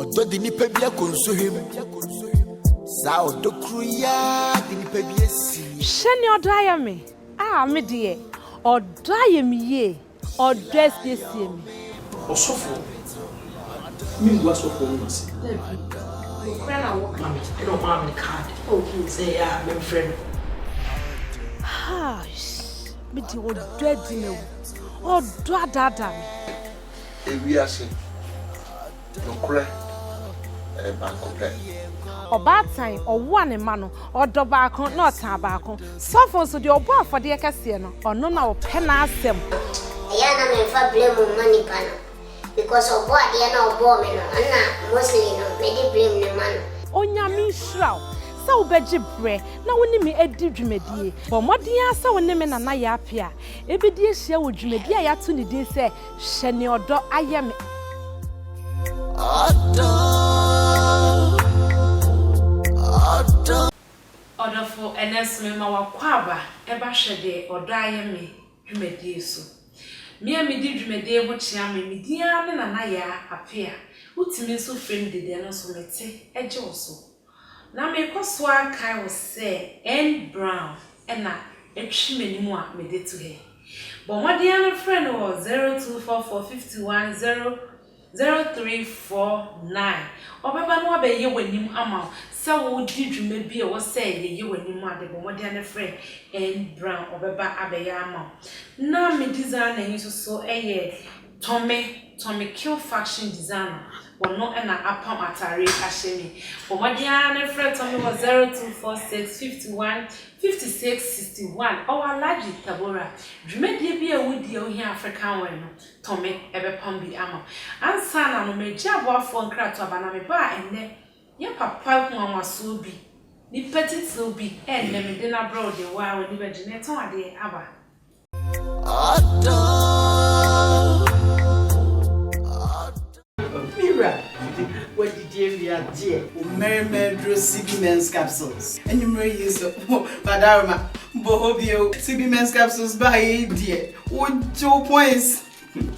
Odo di nipa bia konso him. Sa odo kruya di nipa bia si. Sheni odo ayame. Ah me de. Odo ayame ye. Odo esiesie me. Osofo. Me go asofo no se. Friend I work on it. I don't have the card. Okay, Say yeah, my friend. Ha. Me de odo adi me. Odo adada me. Ewiase. Nokre. Bankope. Obatan owo ne ma no odo ba kon na otan ba kon sofo so de obo afode kase no ono na ope na asem eya na me fa blame money pana because obo ade na obo me no na mostly no me dey blame ne man onya mi shraw sa obeji bre na woni me edi dwumedie bo modin asa woni me na ya apia ebedi ehia wo dwumedie a ya to ne din se hye ne odo aye me Order for NS ma wakwaba eba hwede odo aye me dwumedie so me a me di dwumedie ho chia me dia me na ya apia utimi so friend de no so mete eje wo so na me koso akai wo se N Brown na etwi manimu a me de to he but what the friend was 0244510349 obeba no abeye wanim ama se wo di dwuma bi e wo se ye wanim ade bo mo de friend N Brown obeba abeye ama na me designer yin so Tommy Kill faction designer wono na apam atare ahye me mo de friend Tommy was 0246515661 our large tabora dwumedie bi a wodi a ohia African one no Tommy ebe pam bi ama ansa na no meji aboafo nkrato abana me ba enne ye papa ko amaso bi ni petit no bi enne me de na bro de wa woni be de ne ton ade aba Mira, what did you dear? Merry CB men's capsules. And you may use Madarma Bohobio CB men's capsules by dear. What 2 points?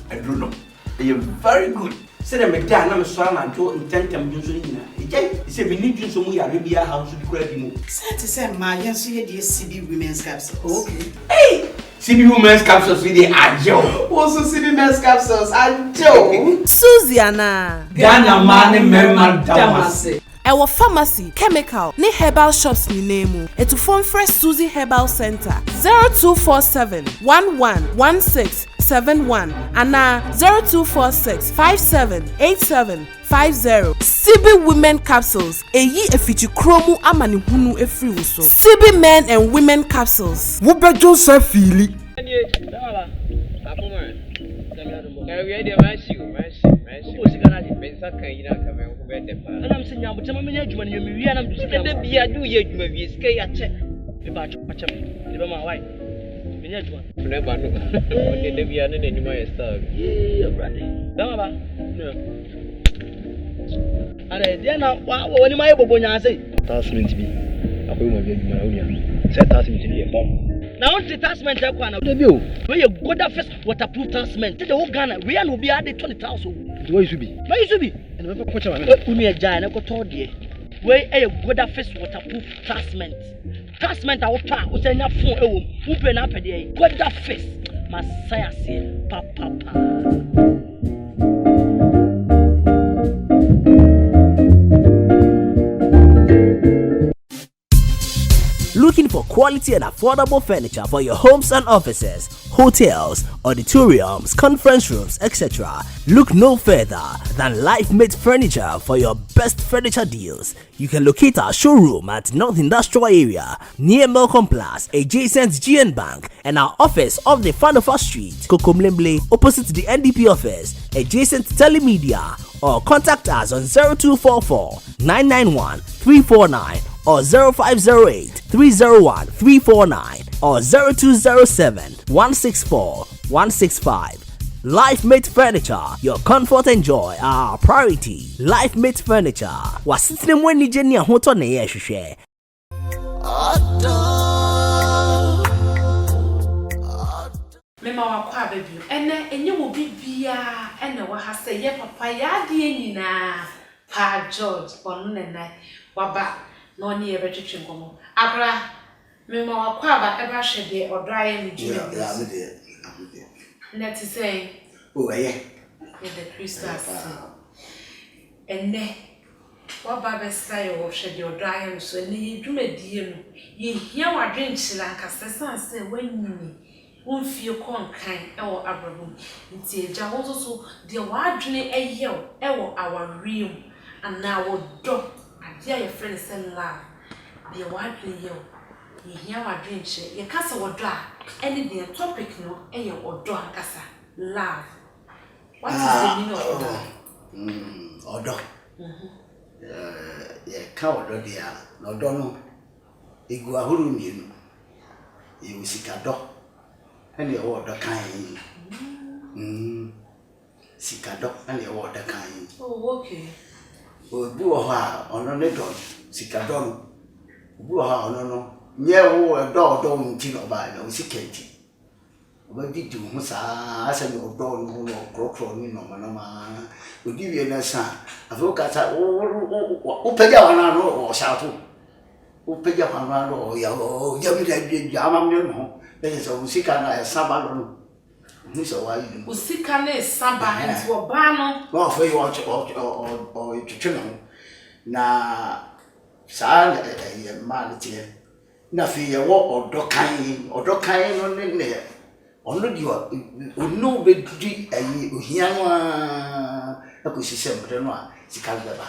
I don't know. They are very good. Said I'm a dan, I'm a son, and to intent I'm using it. He said, we need you so much Arabia house to grab you. Said to say, my yes, you dear CB women's capsules. Okay. Hey! CB women's capsules with the Ajo. Also CB men's capsules, Ajo. Suziana. Ghana man, Merman Damase. Our pharmacy, chemical, ni herbal shops ni name. To phone fresh Suzy Herbal Center 0247 111671 and 0246 578750. CB Women Capsules. Eyi efichi kromu amani hunu efri wuso. CB Men and Women Capsules. Wube Joseph Philly. And I'm saying, I'm telling you, you are not the beer, do you? You may be scared at check. About my wife. Never know. The beer and any my star. Yeah, brother. No. And then, what am I able to say? That's meant to be. I will get my own. Set us into the bomb. Now, the attachment I want to do. Where you go that first waterproof attachment. The whole Ghana, we are no be added 20,000. Where you should be? Where you should be? And we put you on a giant. I got told you. Where you go that first waterproof attachment. Attachment I will try. What's in your phone? Who pay up a day? Go that first. Messiah say, Papa. Looking for quality and affordable furniture for your homes and offices, hotels, auditoriums, conference rooms, etc. Look no further than Life Made Furniture for your best furniture deals. You can locate our showroom at North Industrial Area near Melcom Plus, adjacent GN Bank, and our office off the Fanofa Street, Kokomlemble, opposite the NDP office, adjacent Telemedia, or contact us on 0244 991 349 or 0508 301 349 or 0207 164 165. Life Made Furniture, your comfort and joy are our priority. Life Made Furniture. Wasitne mweni jeni ya hoto ne ye shushe. Mema wakwa baby ene enye wo bibia ene wa ha se ye papa ya de nyina Pa George on nene waba no ni ebe twetwe ngomo akra me ma wakwaba eba hwede odoaye ni djuma Yeah, I'm there. net say Oh, yeah. the Christmas enne waba be say wo hwede odoaye so ni djuma die no ye hia wadwen chira nkase sanse wanyini wonfie konkan ewo abrabum nti eja wo so de wadwene eyew ewo awariem ana wodo ade aye friend say love de wadwene yew ye hia wadwene che ye kasa wodo a any the topic no eye wodo akasa love. What is the meaning of love? Odo. Yeah, ka odo dia na odo no igu ahuru mienu ye usikado ene wo odo kan sikado ene wo odo kan. Oh, okay. Obu ho a ono ne do sikado no obu ho a ono no nye wo odo nti no ba na usikenti obadi tu ho sa asa no odo no no krokro ni no ma odi wie na sa afu kata o peja wana no o sha tu o peja wana no ya mi da ama mi no e so usika na saba no ni so wa yi usika na saba nti oba no no for you watch o twetwe no na sa ye ma tie na fi ye wo odo kan no ne ono di ono be di ayi ohia no a ko sisem no a sika beba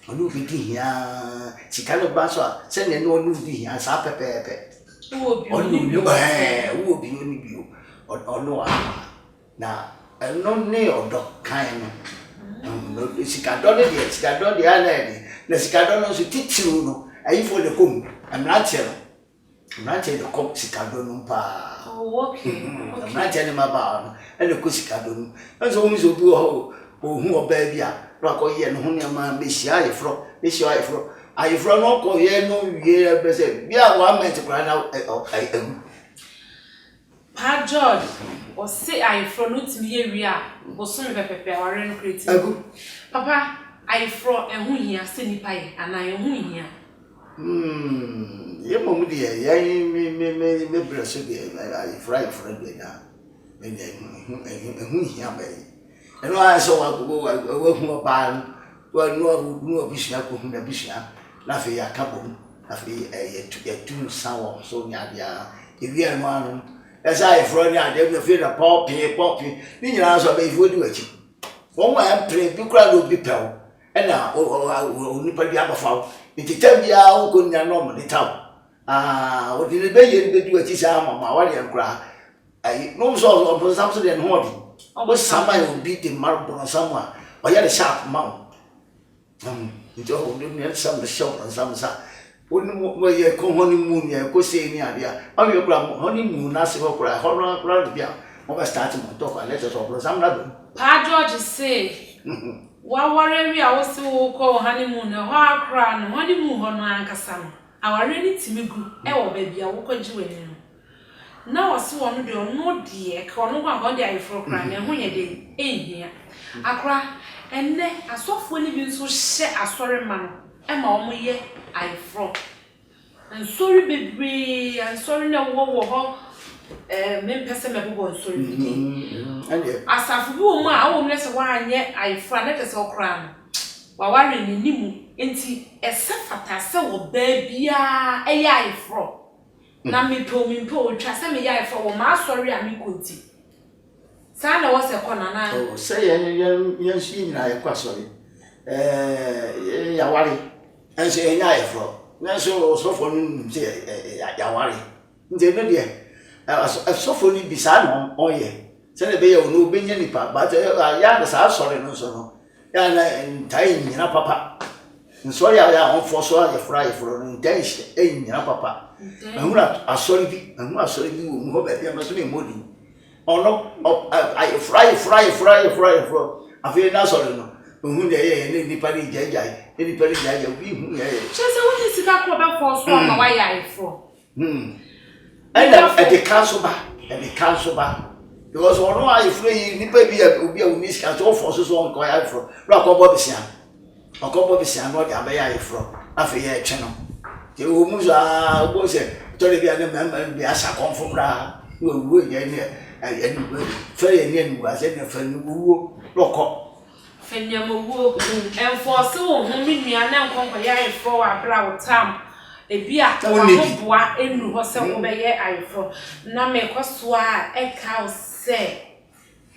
ono be di hia sika no ba so a se ne no ono di hia sa pepepe ono bi wo bi oni bi ono a na no ne odo kan no sika do ne di sika do di ana di na sika do no so titiru no ayi fo le kom amrache de kom sika do no pa. Oh, okay. I'm not telling my bar, and the Kusikadum. As always, will do who are baby, rock or yen, whom your man be shy from, be shy from. I from no ye no year, but say, we are one man to cry out. Pa George, or say I from not me, we are, was soon prepare our own creative. Papa, I from a who here, Cindy Pie, and I am who here. Ye mo di ye me bless you I fry friend na and hu hia ba e no I so wa go hu ba wa no bishia ko hu na bishia na fe ya kabo na fe ye tu sawo so nya dia e wi anu anu e sa e fro ni ade me fe na pop ni nyina so ba ifu di wachi won waempre bi kura no bi pew e na o nipa bi abafa iti tambia o ko nya no mo ni taw o di be ye be du ati sa mama wa de nkra ai no so on some so de no odi o sama e obi de marble on some o ya de sharp ma njo o de ne some the shop on some sa o ni mo ye ko honeymoon ye ko se ni adia o ye kura honeymoon na se ko kura kura bia o ba start mo to kwa let us of some na do Pa George say wa ware wi a wo se wo ko honeymoon na ho akra no honeymoon ho no ankasa no aware ni timigu e wo ba bia wo ko jiwe ni na wo se wo no de ono de ka ono kwa ho de ayefro kra na ho ye de ehia akra enne asofo ni bi nso hye asore ma no e ma wo ye ayefro nsori bebre ansori na wo ho me pese me bobo nsori bi asafu bi wo ma a wo mle se wa anye ayefra na pese okra no wa ware ni nimu enti ese fata se wo ba bia eya ayefro na me mpo twa se me ya ayefro wo ma asori a me konti sa na wo se kona na o se ye shi na ye kwa sori ya ware ense enya ayefro na so fo nu se ya ware nje no de so fo ni bisa no oye se ne be ye no be nya nipa ba ya na sa sori no so no ya na ntai nyina papa nsori ya on fo so ya fry fro no ntai nyina papa ahura asori bi wo mu ho ba bia ma so ne modi ono I fry fro afi na sori no ohun de ye ne nipa ni jajai ne nipa ni jajai bi hu ye chese wo ni sika ko ba fo so ma wa ya ifo and at the council ba because one I free nipa bi obi a uni sika so for so on ko ya ifo ra ko bo bisia okobo bi sia no de abeya ifro afi ye etwe no je wo mu za wo se to le bi ane bi asa konfo kra wo ye ne ani fa ye ne ani wa se ne fa ni wo lokọ Fenyamowo enforce wo ho mi nua na nkonko ya ifro wa bra wo tam ebi a wo boa enu ho se wo be ye ifro na me koso a e ka o se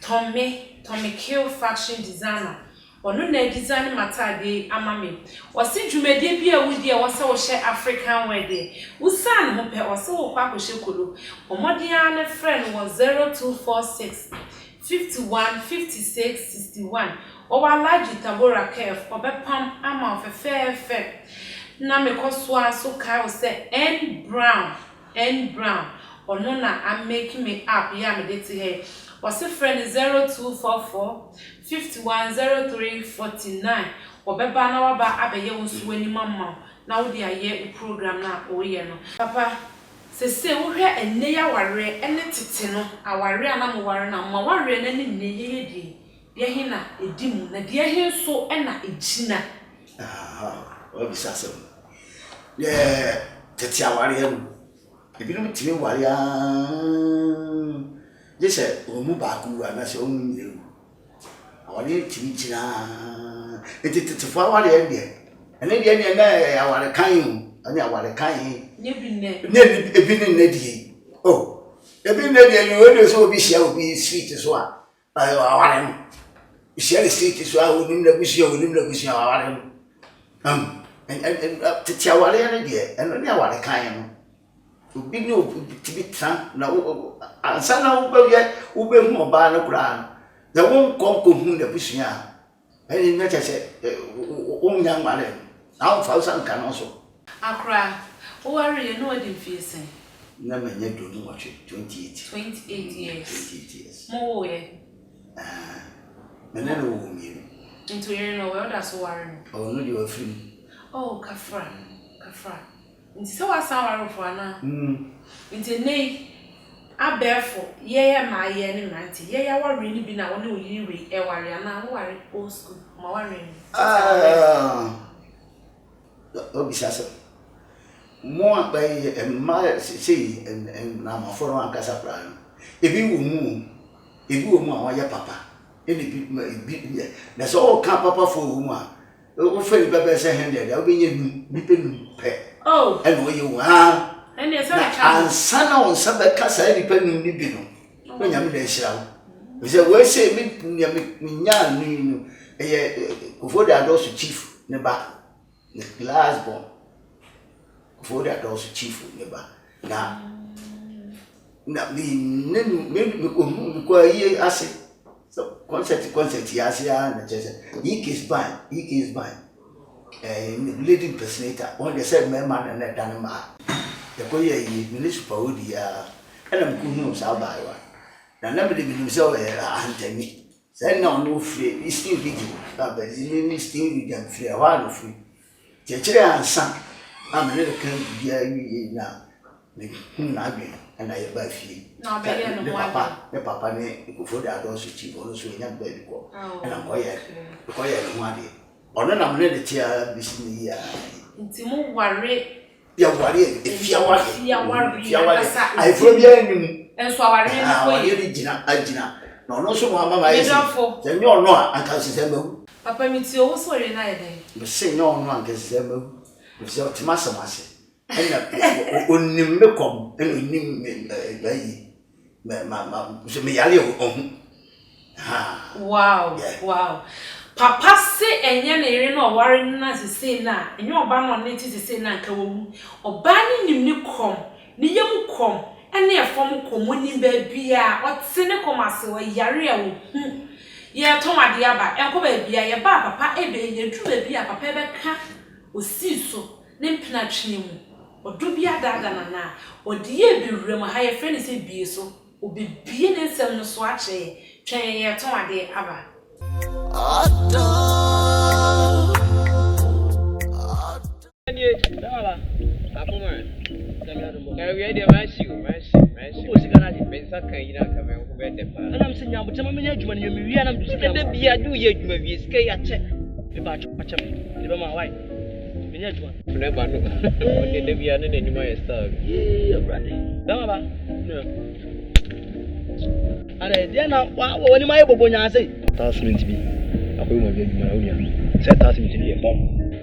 Tommy Kill fashion designer onu na design matade amame wose dwumade bi a wudi e wose wo hye African wear de usan ho pe wose wo kwa ko hye kolo omode ya ne friend wo 0246 51 56 61 Owalaji Tabora Kef obepam ama ofefefe na mekosoa so kai o say N Brown ono na am making me up ya me dey here was friend 0244 5103 49 obeba na waba abeye wonso ani mamma na wo dia ye program na o ye no papa se wo hwe enne ya ware ene tete no aware ana mo ware na ma ware na ne ye di de hina edimu na de he so ena egina o bisasem ye tete aware ya no ebi no timi ware ya je se o mu ba ku ana se o mu nyewu aware timi gina tete fo aware ya de ene de ne na aware kan ani aware kan ebi ne di ebi ne di you wey so obi share obi street so a aware no share street so a onim na busia aware no and tete aware ne de eno ne aware kan no obi ne obi tran na ansa na wo be hu oba na kura na wo konko hu na busia eni na chese wo nya ngare na wo fa san kan so akra o worry no dey face na menye do no watch 28 years mo ye na no wo mi into here no where that's worry oh no you are free kafra nti se wa san waro fo ana nti nei abefo ye ma ye ni manti ye ya worry ni bi na woni oyiri e worry ana wo worry old school ma worry obisasa mo abai ma sei na ma foro ankasa plan ebi wo mu awon ya papa eni bi na so ka papa fo wo mu a o fe ni bebe se 100 ya obenye bi pe nu pe eno ye wo ha ene se ansana on sabe kasa ni pe nu ni bi no nya me da shira wo se we se mi nya ni no eye Kumawood adosu chief ne ba the glass bomb for that also chief neba na me ko yi ase so concert ya ase na chese he is by leading impersonator on the said man na dan ma the ko yi municipal odi ya ana mkunu sa ba wa na me de bi so antemi say na no free still video ba ni still video free wa no free chechere ansa amene de kan bia yi na ne na gbe na ye ba fie na be ye no papa ne Kumawood adosu chi ono so nya ba bi ko na ko ye no ade ono na mene de tia bisini ya nti mo ware ya ware efia ware ai fo bia nim enso aware ni ko ye gina na ono so mo ama ye se nyo ono anka sese mawu papa mi ti owo so re na ye den me se nyo ono anka sese mawu me se otimasa mase ena onim me kom ena onim bayi so me yale ohun wow papa se enye na ire na oware na sese na enye oba no na ti sese na nka wo oba ni nim ni kom ni yem kom ene efom kom oni ba bia otene kom ase wa yare a wo ye tomade aba enko ba bia ye ba papa ebe ye dru ba bia papa ebe ka osiso ne mpina twene mu odo bia dada na odi ye bi wura mu ha ye friend se bie so obi bie ne nsem no so ache twen ye tomade aba Me ba chacha me. The be my wife. Me nya juma. Never know. Okay, they be an enemy my star. Yeah, brother. Bema ba? No. Are there na wa ni my bobo nya say. Attachment bi. Akoy mo bi adwuma unia. Say attachment bi e bom.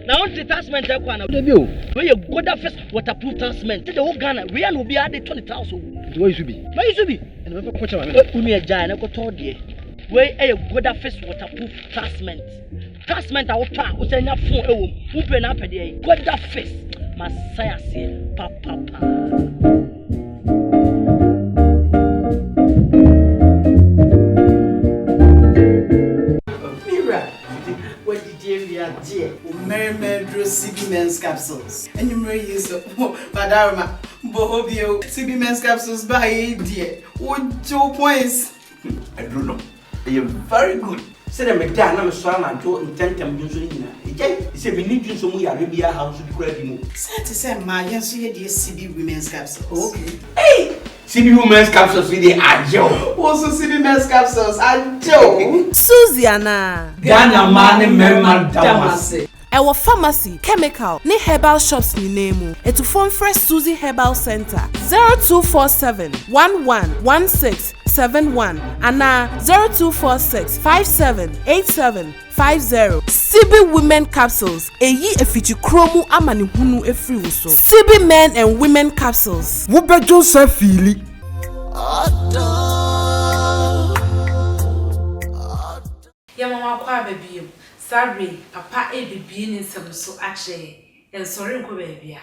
Na on attachment e kwa na. Dey bi o. We you go that first waterproof attachment. The whole Ghana we an obi ade 20,000. Why you be? Why you be? And we ko chama me. Unu e jai na ko to de. We e go that first waterproof attachment. Attachment a wo pa wo say nya phone e wo. Wo pe na apede e. Go that first. Masaya se papa. Mermaid CB men's capsules. And you may use the Badarma Bohobio CB men's capsules by dear. What 2 points? I don't know. They are very good. Say them again, I'm sorry, I'm doing intentem Junsolina. He said, we need you some more Arabia house to be credible. Said to say, my young so dear CB women's capsules. Okay. Hey! CB women's capsules with the Ajo. Also CB men's capsules, Ajo. Suziana. Ghana man, Merman Damase. Our pharmacy, chemical, ni herbal shops ni name. Etu phone fresh Suzy Herbal Center 0247 111671 and 0246 578750. CB Women Capsules. Eyi efichi kromu amani hunu efri wuso. CB Men and Women Capsules. Wube Joseph Fili. Yamama kwa baby. Sorry, Papa baby ni nsem so ache. Ensori nko baby a.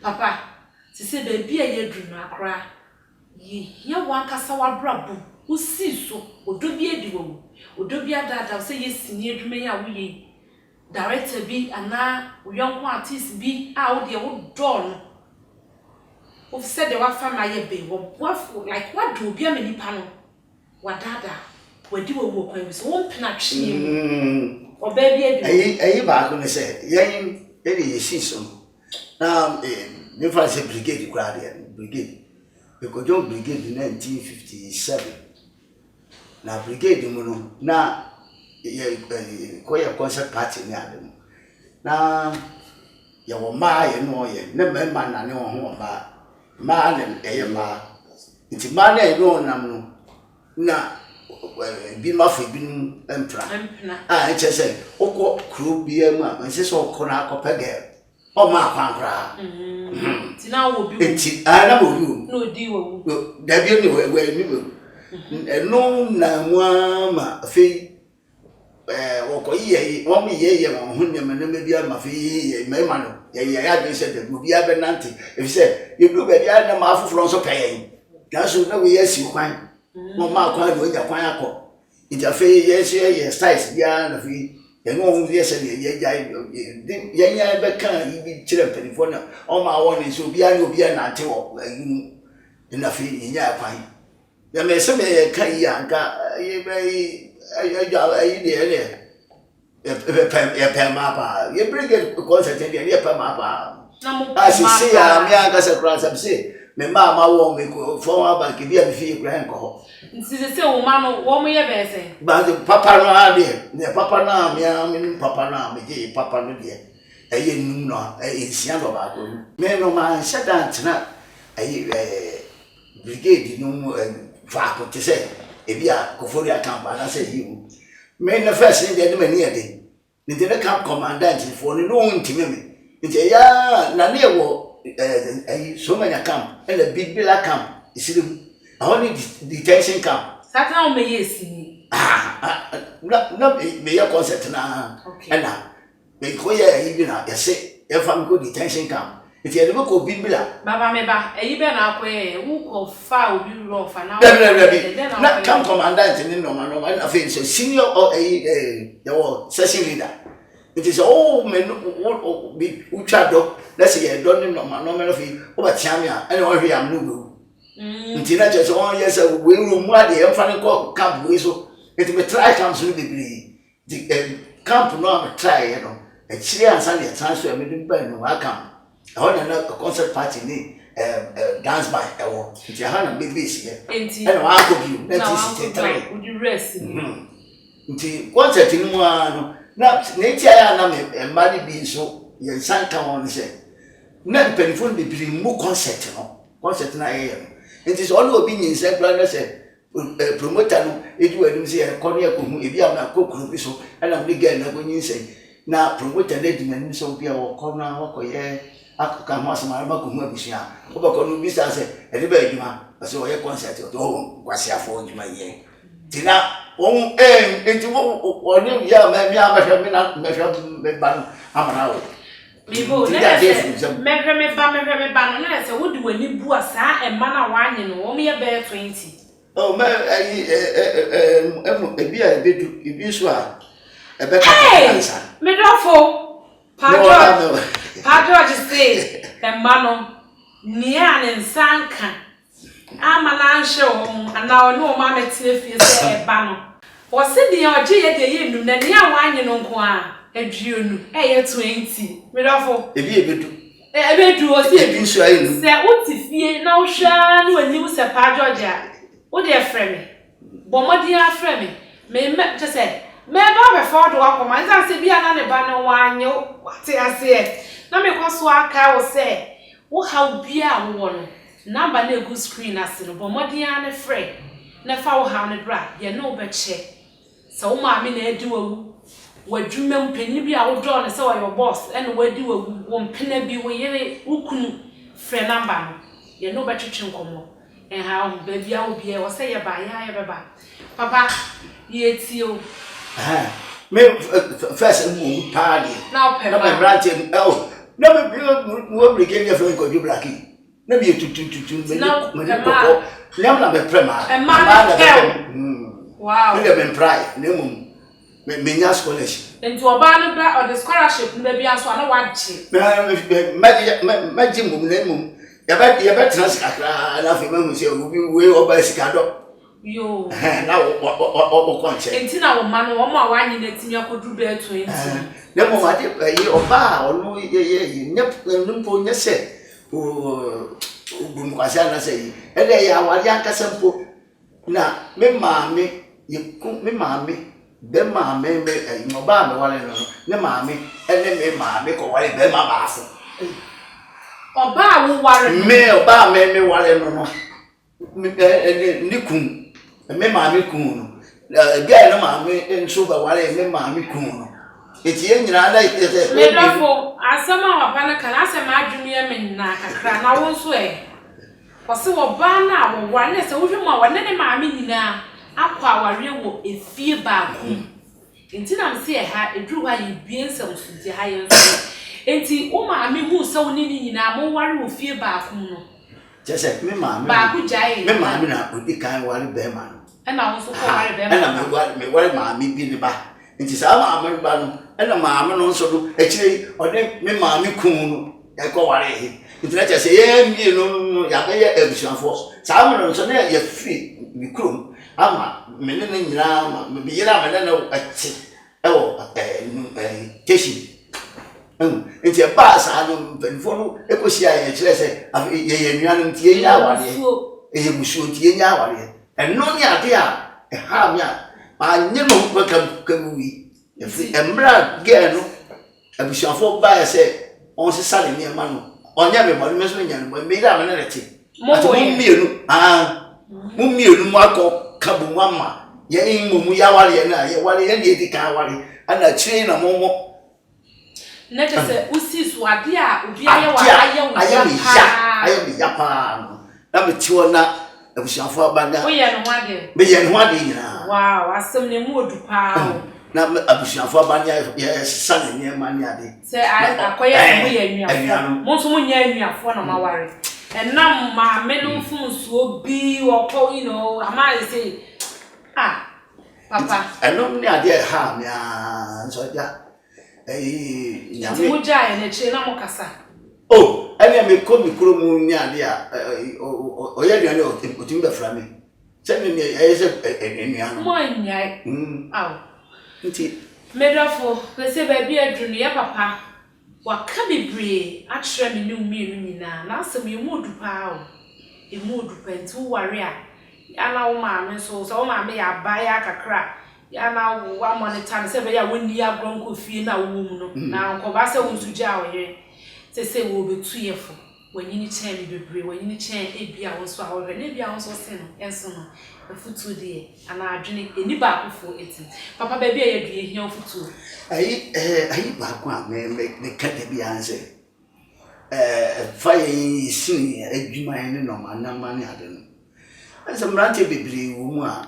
Papa, sisi baby a yedru no akra. Ye wankasa wabrabu. Usi so odobi ediwo. Odobi adada say yesini edwuma ya woye. Director bi ana uyonko artist bi a wo de wo do no. Of said the wafa ma ye be wo like what do obi amanipa no. Wadada. Wadi wo kwan so wo mpena twe. O baby ayi ba ko ne say yen e so na me fa say brigade kwa de brigade because John brigade in 1957 na brigade mu no na ye ko ye concert party ni adem na ye wo ma ye no ye ne me ma na ne wo ho ma ne ye ma nti ma na ye no nam no na bi ma fa bi empra say okọ kru bi am a nse so okọ na akọpa girl o ma kwankra ti na wo bi enti na mo bi no di wo da bi ni we ni mo no na ma fe okọ ye wo mi ye wo hu ne me bi ma fe ye me ma no ye ya de se de bi abenante e say you do be dia na ma afufuro so pay ga so na we yesi kwan mo ma kwa do nya kwan akọ ija fe yesi ye styles bia na fe ye no ye se ye jai ye nya be kan yi bi kire telephone o ma won so bia na obi na ate wo na fe nya kwan ya me se me kan yi anka ye be ayi de ye pe ma pa ye brigade concert ye pe ma pa na mo si ya mi anka se cross am se me ma wo me ko fo wa ba ke bia me fi kura en ko nti se wo ma no wo mo ye be se ba papa no ade ne papa na mi papa na me je papa no de eye num no sia do ba ko me no ma shadant na brigade no fa ko te se e bia ko fori account ba na se yi me na first ni de me ni ade ni de camp commandant for no ntime me nti ya na ne wo so many camp and a big villa camp is only detention camp. Satan me yesi. No me your concept na. And now me ko ye even na say if I'm go detention camp. If you ever go big villa. Baba me ba e be na akwe who ko fa obi ro fa na. Na camp commandant ni no na fe so senior or your session leader. It is all men be uchado. Let's say you don't know no fi over chamia and all here am no. Ntina just on yes we room where the enfane ko camp we so it me try camp so be the camp no am try you know e chire ansa dey transfer me do by no camp I want na concert party ni dance by e wo nti ha na be base here and wa go bi na ti sit try would you rest nti concert ni mu ano na tia ya na me mari bi so ye sanka won se na penifon be biri mu concert na ye it is all obi nyin se plan na se promoter no edu adu se e kono e ko hu ebi am na kokuru bi so na me girl na go nyin se na promoter na di mani so bi a wo kono na wo koye akaka ho asema ba ko hu abusia wo ba kono bi sa se e de ba adwuma so wo ye concert to kwasi afo adwuma ye tina on enti wo ne ya ma mi amahwe mi na me ba amana wo Bibo na se me ba no na se wo di wani bu asa e ma na wa anyi no wo me ye be 20 oh ma ebi a ebi so a e be ka kansa me dofo Padro just say e ma no ni ane nsanka ama na nhye wo ana ono ma metie fie se e ba no wo se di oje ye de ye num na ni a wa anyi no nko a aduonu ye 20 medofo ebedu o si ebi so ayi no se uti fie na wo hwa no ani wo se pa George a wo de frame bo modi a frame me je se me ba be for do akoma nza se bia na ne ba no wanyo wate ase na me kwaso aka wo se wo ha bia wo no number na egu screen ase no bo modi a ne frame na fa wo ha ne bra ye no be che se wo ma me na edi wo wadwuma mpanyi bi a wo draw ne se wo your boss and wadi wo mpena bi wo yere ukunu frɛ number no ye no betwetwe nkomo en ha ho ba bia wo bia wo se ye ba ya beba papa ye tio me first mu party na pe na my branch na me wo brigade ya friend ko ju blacki na bi tutu me ko na me prema wow me be pride na mu me nya scholarship enti oba no bra or the scholarship no bia so na wachi maji mum na mum ya ba trans kakra na fe mamu se obi we oba sika do yo na o konche enti na wo ma no wo ma wanyi na timi akodu be 20 na mo ma de yi oba onu ye nyempo nye se o bum kwase na se yi ele ya wari ankasa mpo na me maame be maame me no ba me wale no ne maame ene me maame ko wale be ma baafo oba wo ware me oba me wale no ni kun me maame kun no bia no maame enso ba wale me maame kun no eti enyina da ite me dofo asema wa pa na kana asema adwumi e me na kakra na wo nso kwase wo ba na wo wale se wo hwema wo ne maame nyina akwa aware wo efie baako enti na mse ha eduru ha yebie nsam sudi ha yenso enti o maame hu se wo ni nyina mo ware wo fie baako no jese me maame baako jai me maame na odi kan ware be ma no na wo so ko ware be ma na me ware maame bi ne ba enti sa maame ba no na maame no nso do ekire ode me maame kun no e ko ware he enti na jese ye mi no ya be ye ebusuafo sa maame no nso na ye free mi krom ama menene nyina ma bi yira menene ati ewo keshi enti e ba sa no mpenfo no ekosia ye kire se ye nnuan ntie nya aware ye musuo ntie nya aware eno ni ade a e ha mi a anye no ko kam wi e fi emra ge no abusuafo ba ye se on se sale ni ma no onya me mo me so nya no me yira menene ti mo mienu mo mienu mo akọ kabu mama ye imumu ya wale na ye wale ye di ka wale ana chiri na momo na jese usi swade a obi aye wa aye mi ya pa na me tiwo na abusuafo abanda wo ye no wade me ye no wade nyina wow asem ne mu odu pa na abusuafo abanda ye sane ne ma ni ade se akoye mu ye nnuafo mo so mo nya nnuafo na maware enam ma me no funsuo bi wo you know ama say papa enom ni ade ha me so ja nyame mo ja na chire na mo kasa ene me ko mi kuro mu ni ade a oye duane otim be fra me se me se enuano mo nyai nti medafo pese ba bi adunu ye papa waka bebre akyerɛ me ne umienu nyina na asɛm ye mu odupa o emu odupa nti wo ware a ana wo maame so wo maame ya ba ya kakra ya na wa monitor se be ya woni agron ko fie na wo mu no na ko ba se wo suja oye se wo betu yefo wanyini chen bi bebre wanyini chen ebia wo so ahore na ebia wo so se no enso no afutu de ana adwene eni ba akofo eti papa ba bia ya due hia afutu ayi ba ko a me ka de bia anse fire sini adwuma ne no manama ne ade no anse mrante bebre wo mu a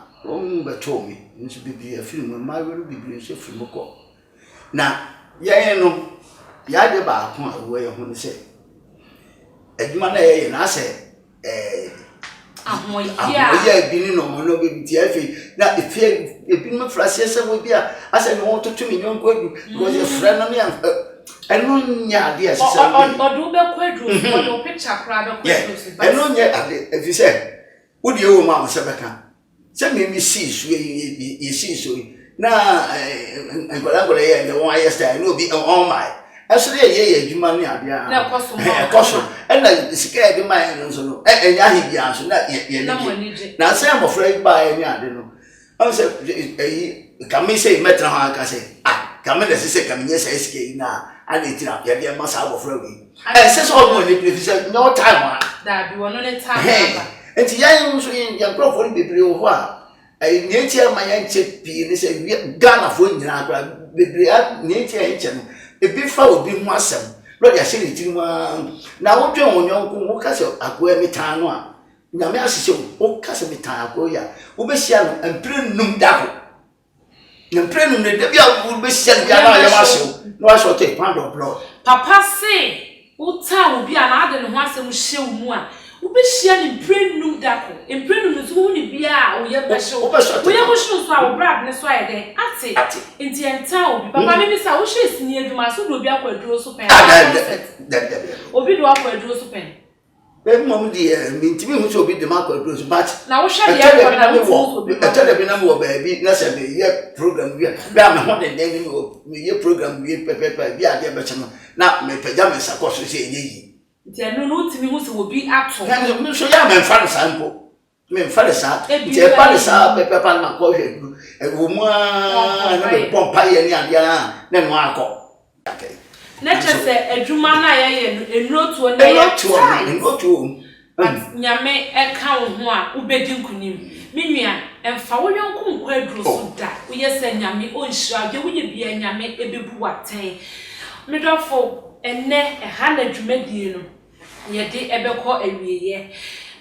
beto me nso bebre afiri ma wero bebre nso afiri mko na yen no ya de ba ko a wo ye ho ne se adwuma na ye na se ahoya bi ni no mo no be ti afi na efie ebi no frase se wo bi a ase no to tumi nyon ko adu because e fra no ne eno nya ade ase se odu be ko adu odu picture kra be ko adu eno nya ade efi se wo de wo ma se beka se me si su ye si so na ngola ye the one yesterday no be on my asure ye adwuma ne ade a na koso na sika de mai no so no enya hibia so na ye na se mo frɛ ba ye ne ade no am se kame se metra ha ka se kame de se kame nye se sika na ade tira ye de ma sa bo frɛ wi se so mo ne prefi se no time da bi wono ne time ba enti ya so ya profo ni bebre wo a nye tia ma ya nche pi ne se Ghana fo nyina akra bebre nye tia nche no ebi fa obi mu asem lo ya se ritiri ma na wo twen onyon ko wo ka se akoa mitan no a nyame asise wo ka se mitan akoa ya wo be sia no empre num dako na empre num ne de bia wo be sia bia na ya waso no waso te pound of blood papa say wo ta obi a na ade ne ho asem hye wo mu a wo be sia ne empre num dako empre num so wo ne bia wo ye be hye wo ye mo hye so a wo brad ne so aye den ate enti enta obi papa me bisa wo hye sini adwuma so do obi akwaduro so pen obi do akwaduro so pen be mom di mintimi hu so obi de makwaduro so but na wo hye de akwaduro na wo obi tell be na mo ba bi na se be ye program bi a me ho de den mi ye program bi pepepe bi a de be chama na me pagya me sakoso se enyi nti eno no timi hu se obi ato na so ya me fa sample me mfa sa je pa le sa pepe pa na ko hwe wo mu a na be pompa ye ni ade na no akọ na chese adwuma na ye no enotuo na ye enotuo but nyame e ka wo ho a ubedi nkunim menua emfa wo yonko nkwa aduro so da wo ye se nyame onhyira de wo ye bia nyame ebebu waten medofo enne ha na adwumadie no ye de ebekọ awieye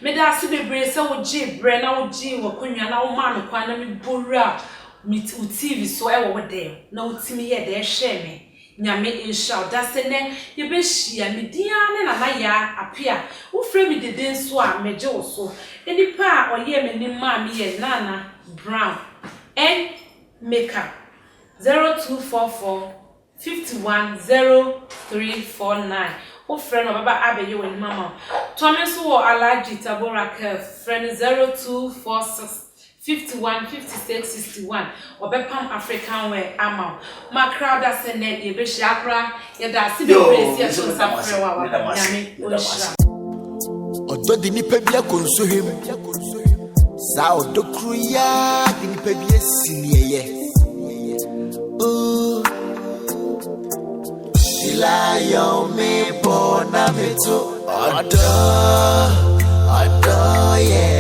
meda asu bebre se wo gi bre na wo gi wo konwa na wo ma no kwa na me bowra mit TV so e wo de na wo timi ye de hwe me nyame insha da se ne ye be hia me dia ne na na ya apia wo frɛ me deden so a meje wo so enipa oye me ni ma me ye Nana Brown and makeup 0244 510349 o friend baba abeye wen mama Thomas wo Alaji Taboraka friend 0246 515661 obepam African wear ama ma crowd asene ye be shiakra ye da si be praise ye so safre wa nyame onshira odo di nipa bia konsohem sa odo kruya di nipa bia sinieye Lion me born a meto, Ada, yeah.